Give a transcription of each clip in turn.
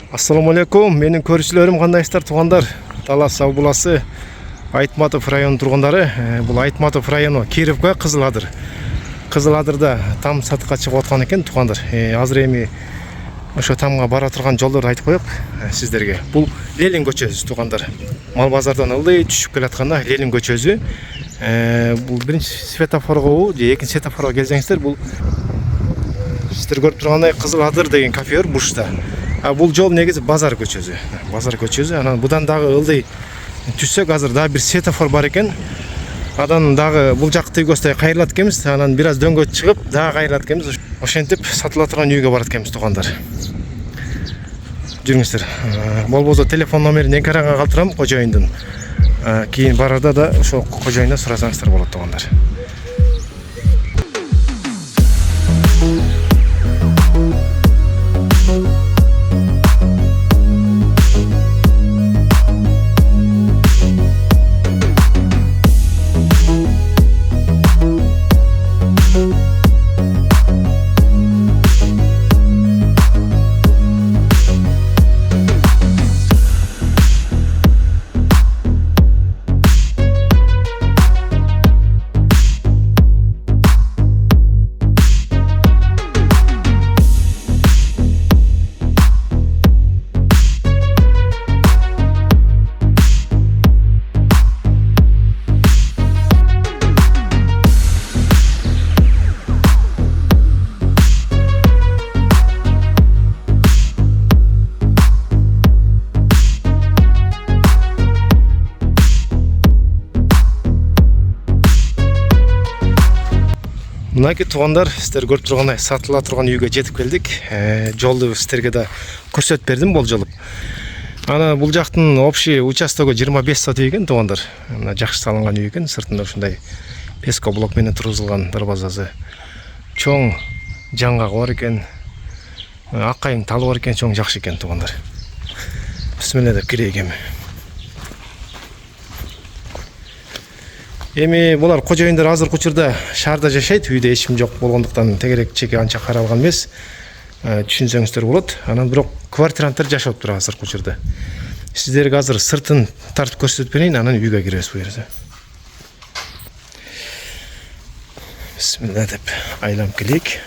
Ассаламу алейкум, менің көршілерім қандайсыздар туғандар? Талас Абуласы Айтматов районы тұрғындары. Бұл Айтматов районы Кировка, Қызыладыр. Қызыладырда там сатыққа шығып отқан екен туғандар. Азыр эми ошо тамға бара тұрған жолдарды айтып қояйық сіздерге. Бұл Ленин көчөсү туғандар. Мал базардан ылдый түшүп келатканда Ленин көчөсү. Бұл биринчи светофорго же экинчи светофорго келсеңиздер, бұл сіздер көрүп тургандай Қызыладыр деген кафе бар бушта. Бұл жол негізі базар көчөсү. Базар көчөсү. Анан будан дагы ылдый түшсөк, азыр дагы бир светофор бар экен. Адан дагы бул жакты көздөй кайрылат экенбиз. Анан бир аз дөңгө чыгып, дагы кайрылат экенбиз. Ошентип сатыла турган үйгө барат экенбиз туугандар. Жүрүңүздөр. Болбосо телефон номерин экранга калтырам кожоюндун. Кийин барарда да ошол кожоюндан сурасаңыздар болот туугандар. Мынакей туғандар, сіздер көріп тұрғандай сатыла тұрған үйге жетіп келдік. Жолды сіздерге да көрсөтүп бердим болжолуп. Ана бул жактын общий участогу 25 сот экен туғандар. Мына жакшы салынган үй экен, сыртында ушундай пескоблок менен тургузулган дарбазасы. Чоң жаңгагы бар экен. Аккайың талы бар экен, чоң жакшы экен туғандар. Бисмилля деп кирейик эми. Эми булар кожоюндар азыр учурда шаарда жашайт, үйдө эч ким жок болгондуктан тегерек чеки анча каралган эмес. Түшүнсөңүздөр болот. Анан бирок квартиранттар жашап тур азыр учурда. Сиздерге азыр сыртын тартып көрсөтүп берейин, анан үйгө киребиз буюрса. Бисмилля деп айланып келейик.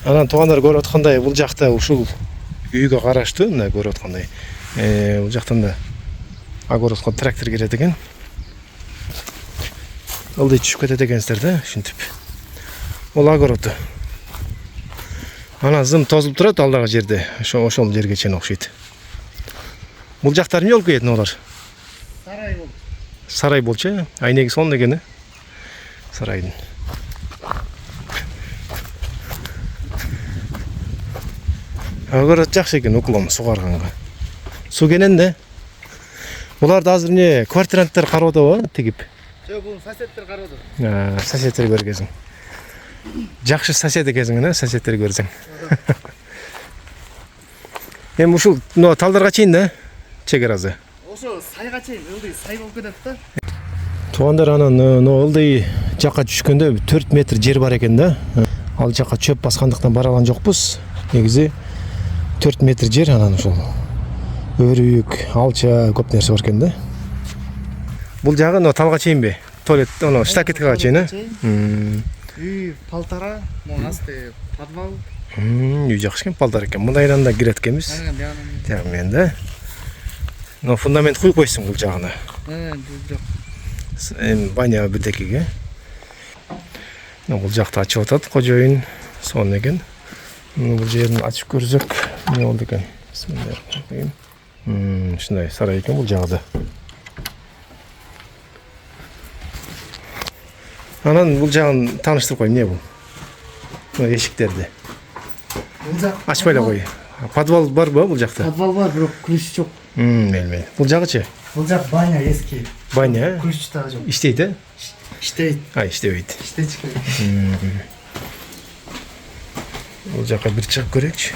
Анан туугандар көрүп аткандай бул жакта ушул үйгө караштуу, мына көрүп аткандай. Бул жактан да огородко трактор кирет экен. Ылдый түшүп кетет экенсиздер да, ушинтип. Бул огород. Анан зым тозулуп турат алдагы жерде. Ошол жерге чейин окшойт. Бул жактар эмне болуп кетет олар? Сарай болду. Сарай болчу, айнеги сонун экен, сарайдын. Огород жакшы экен, уклон сугарганга. Суу кенен да. Буларды азыр эмне квартиранттар карап атабы, тигип? Жок, бул соседтер карап атат. Соседтер көргөзүң. Жакшы сосед экенсиң, соседтер көрсөң. Эми ушул талдарга чейин да чекарасы. Ошо сайга чейин ылдый сай болуп кетет да. Туугандар, анан ылдый жакка түшкөндө 4 метр жер бар экен да. Ал жакка чөп баскандыктан бара алган жокпуз. Негизи 4 метр жер, анан ошол өрүк, алча көп нерсе бар экен да. Бул жагы талга чейинби? Туалет, штакетке чейин. Үй палтара, асты подвал. Үй жакшы экен, палтар экен. Мындайдан да кирет экенбиз. Жагы мен да. Фундамент куюп койсуң бул жагына. Жок. Эми баня бирдекеге. Бул жакты ачып атат, кожоюн сонун экен. Бул жерин ачып көрсөк, эмне болду экен? Бисмилля. Ушундай сарай экен бул жагы. Анан бул жагын тааныштырып кой, эмне бул? Эшиктерди. Ачпай эле кой. Подвал барбы бул жакта? Подвал бар, бирок ключ жок. Мейли. Бул жагычы? Бул жак баня эски. Баня? Ключ дагы жок. Иштейт, Иштейт. Иштебейт. Иштечки. Бул жака бир чыгып көрөкчү.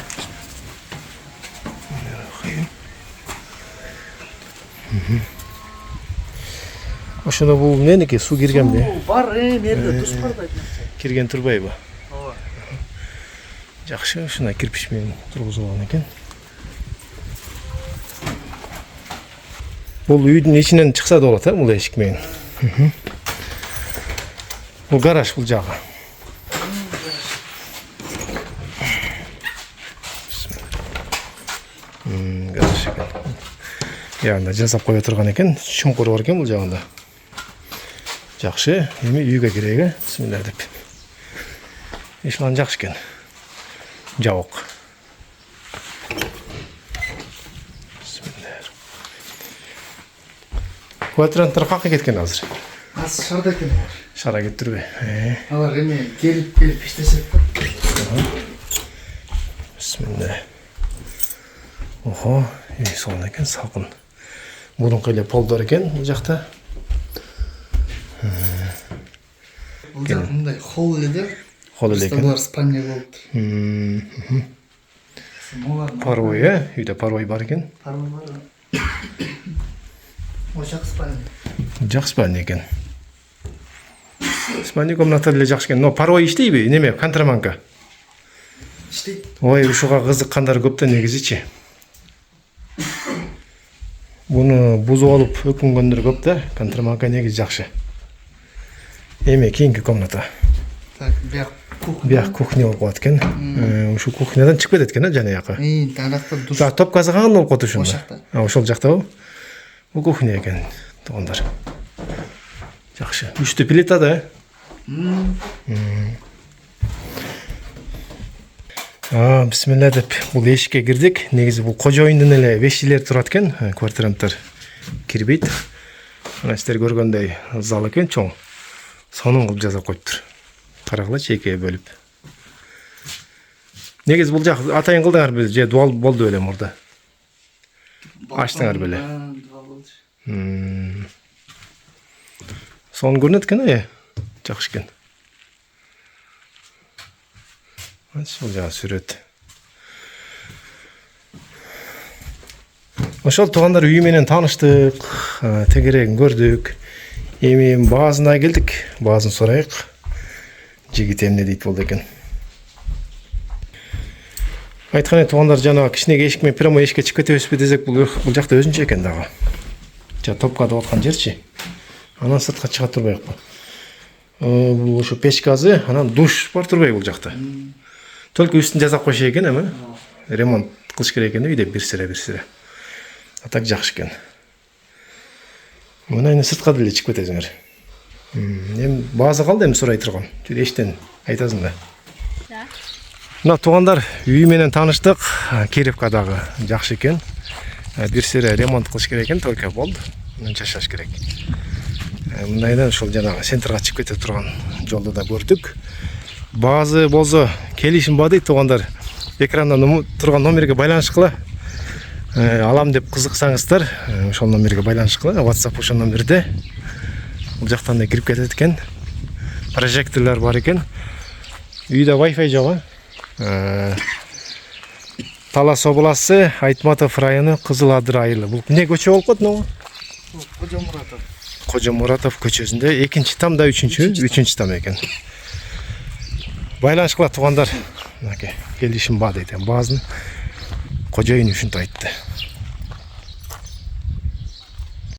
Ошондо бул эмненики? Суу киргенби? Бар, мерде душ бар да. Кирген турбайбы? Ооба. Жакшы, ушундай кирпич менен тургузуп алган экен. Бул үйдүн ичинен чыкса да болот, бул эшик менен. Бул гараж бул жагы. Гараж экен. Ягында жасап кое турган экен. Чуңкуру бар экен бул жагында. Жакшы, эми үйгө кирейик, бисмилlah деп. Эшман жакшы экен. Жабык. Квартиранттар какка кеткен азыр? Азыр шарда экен. Шара кетирби? Алар эме келип иштешет да. Бисмилlah. Охо, сонун экен, салкын. Мурунку эле полдор экен бул жакта. Бул жак мындай холл эле. Холл эле экен. Булар спальня болуптур. Парой, үйдө парой бар экен. Парой бар. Ошак спальня. Жакшы спальня экен. Спальня комната деле жакшы экен. Но парой иштейби? Неме, контраманка? Иштейт. Ой, ушуга кызыккандар көп да негизичи. Буну бузуп алып өкүнгөндөр көп да, контраманка негизи жакшы. Эми кийинки комната. Так, бияк кухня. Бияк кухня болуп калат экен. Ушу кухнядан чыгып кетет экен, жана жака. Таракта душ. За топкасы кандай болуп калат ушунда? Ошакта. Ошол жактабы? Бул кухня экен, туугандар. Жакшы. 3 плита да. Бисмилlah деп бул эшикке кирдик. Негизи бул кожоюндун эле вещилер турат экен. Квартиранттар кирбейт. Мына сиздер көргөндөй зал экен, чоң. Сонун кылып жасап коюптур. Карагылачы экиге бөлүп. Негизи бул жак атайын кылдыңар беле, же дуал болду беле мурда? Ачтыңар беле. Сонун көрүнөт экен, жакшы экен. Ошол жагы сүрөт. Ошол туугандар үй менен тааныштык, тегерегин көрдүк. Эми баазына келдик, баазын сурайык. Жигит эмне дейт болду экен. Айткан туугандар жана кичинекей эшик менен прямо эшикке чыгып кетебизби десек, бул жакта өзүнчө экен дагы. Жа топка деп аткан жерчи. Анан сыртка чыга турбайыкпы. Бул ошо печ газы, анан душ бар турбайбы бул жакта. Только үстүн жасап койшо экен, эми ремонт кылыш керек экен үйдө бир сире. А так жакшы экен. Мына эми сыртка деле чыгып кетесиңер. Эми баазы калды, эми сурай турган. Жүр эчтен айтасың да. Мына туугандар үй менен тааныштык, Киревка дагы жакшы экен. Бир сире ремонт кылыш керек экен, только болду. Анан жашаш керек. Мындайда ошол жанагы центрга чыгып кете турган жолду да көрдүк. Баазы болсо келишим бар дейт туугандар. Экранда турган номерге байланышкыла. Алам деп кызыксаңыздар, ошол номерге байланышкыла. WhatsApp ошол номерде. Бул жактан да кирип кетет экен. Прожекторлор бар экен. Үйдө Wi-Fi жок. Талас областы, Айтматов району, Кызыл Адыр айылы. Бул эмне көчө болуп калат мына? Кожо Муратов көчөсүндө 2-чи тамда 3-чү там экен. Байланышкыла туугандар. Келишим бар дейт. Баазын кожоюн ушинтип айтты.